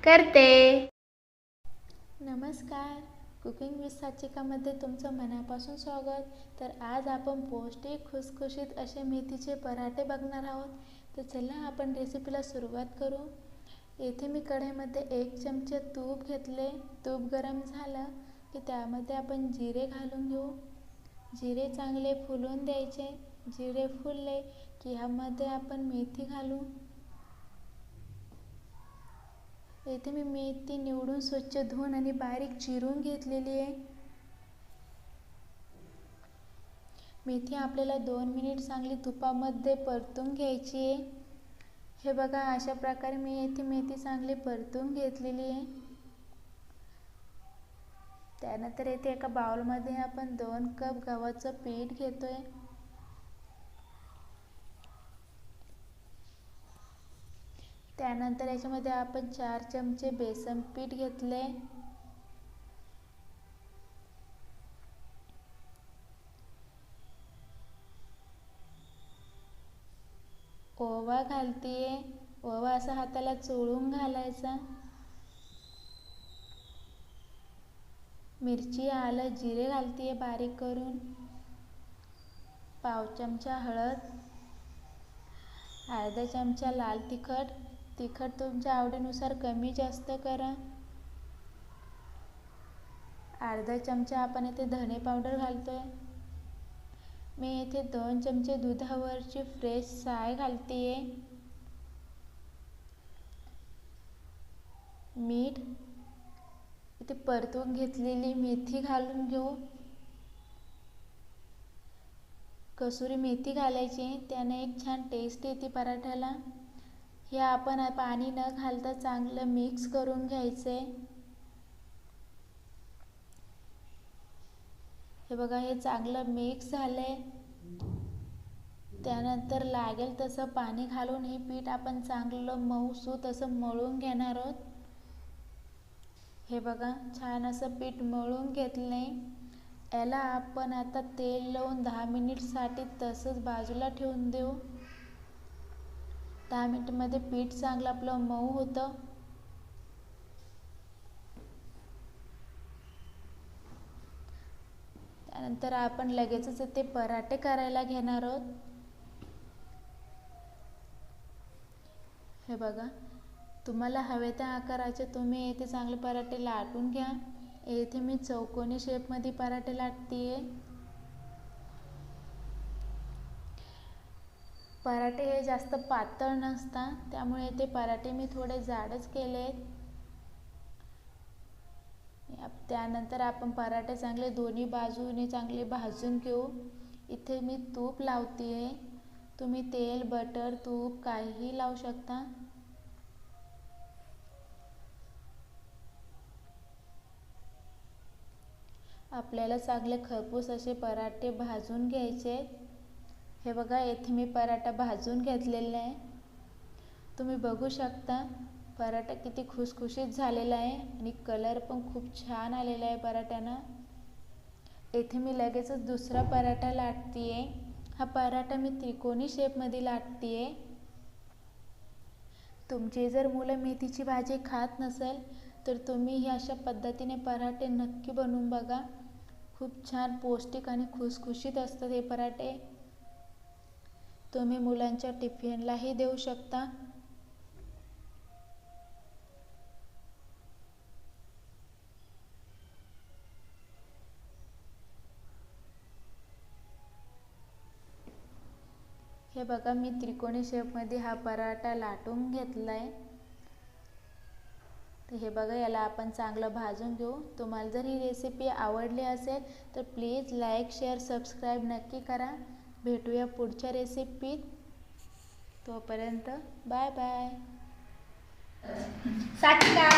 करते। नमस्कार, cooking with साचिकामध्ये तुमचं मनापासून स्वागत. तर आज आपण पौष्टिक खुसखुशीत असे मेथीचे पराठे बघणार आहोत. तर चला आपण रेसिपीला सुरुवात करू. येथे मी कढईमध्ये 1 चमचे तूप घेतले. तूप गरम झालं की त्यामध्ये आपण जिरे घालून घेऊ. जिरे चांगले फुलून द्यायचे. जिरे फुलले की ह्यामध्ये आपण मेथी घालू. येथे मी मेथी निवडून स्वच्छ धुवून आणि बारीक चिरून घेतलेली आहे. मेथी आपल्याला 2 मिनिट चांगली तुपामध्ये परतून घ्यायची आहे. हे बघा, अशा प्रकारे मी येथे मेथी चांगली परतून घेतलेली आहे. त्यानंतर येथे एका बाउलमध्ये आपण 2 कप गव्हाचं पीठ घेतोय. त्यानंतर याच्यामध्ये आपण 4 चमचे बेसन पीठ घेतले. ओवा घालतीये. ओवा असा हाताला चोळून घालायचा. मिरची, आलं, जिरे घालतीये बारीक करून. पाव चमचा हळद, अर्धा चमचा लाल तिखट. तिखट तुमच्या आवडीनुसार कमी जास्त करा. अर्धा चमचा आपण इथे धने पावडर घालतोय. मी इथे 2 चमचे दुधावरची फ्रेश साय घालतीये. मीठ, इथे परतून घेतलेली मेथी घालून घेऊ. कसुरी मेथी घालायची, त्याने एक छान टेस्ट येते पराठ्याला. हे आपण पाणी न घालता चांगलं मिक्स करून घ्यायचंय. हे बघा, हे चांगलं मिक्स झालंय. त्यानंतर लागेल तसं पाणी घालून हे पीठ आपण चांगलं मऊसूत असं मळून घेणार आहोत. हे बघा, छान असं पीठ मळून घेतलंय. याला आपण आता तेल लावून 10 मिनिटसाठी तसंच बाजूला ठेवून देऊ. 10 मिनिटमध्ये पीठ चांगलं आपलं मऊ होतं. त्यानंतर आपण लगेचच ते पराठे करायला घेणार आहोत. हे बघा, तुम्हाला हवे त्या आकाराचे तुम्ही येथे चांगले पराठे लाटून घ्या. येथे मी चौकोनी शेपमध्ये पराठे लाटतीये. पराठे हे जास्त पातळ नसतात, त्यामुळे ते पराठे मी थोडे जाडच केलेत. त्यानंतर आपण पराठे चांगले दोन्ही बाजूने चांगले भाजून घेऊ. इथे मी तूप लावतीये. तुम्ही तेल, बटर, तूप काहीही लावू शकता. आपल्याला चांगले खरपूस असे पराठे भाजून घ्यायचे. हे बघा, येथे मी पराठा भाजून घेतलेला आहे. तुम्ही बघू शकता पराठा किती खुसखुशीत झालेला आहे आणि कलर पण खूप छान आलेला आहे पराठ्यानं. येथे मी लगेचच दुसरा पराठा लाटतीये. हा पराठा मी त्रिकोणी शेपमध्ये लाटतीये. तुमची जर मुलं मेथीची भाजी खात नसेल तर तुम्ही ही अशा पद्धतीने पराठे नक्की बनवून बघा. खूप छान पौष्टिक आणि खुसखुशीत असतात हे पराठे. तुम्ही मुलांच्या टिफिनलाही देऊ शकता. हे बघा, मी त्रिकोणी शेपमध्ये हा पराठा लाटून घेतलाय. तर हे बघा, याला आपण चांगलं भाजून घेऊ. तुम्हाला जर ही रेसिपी आवडली असेल तर प्लीज लाईक, शेअर, सबस्क्राईब नक्की करा. भेटूया पुढच्या रेसिपीत. तोपर्यंत बाय बाय. साचिका.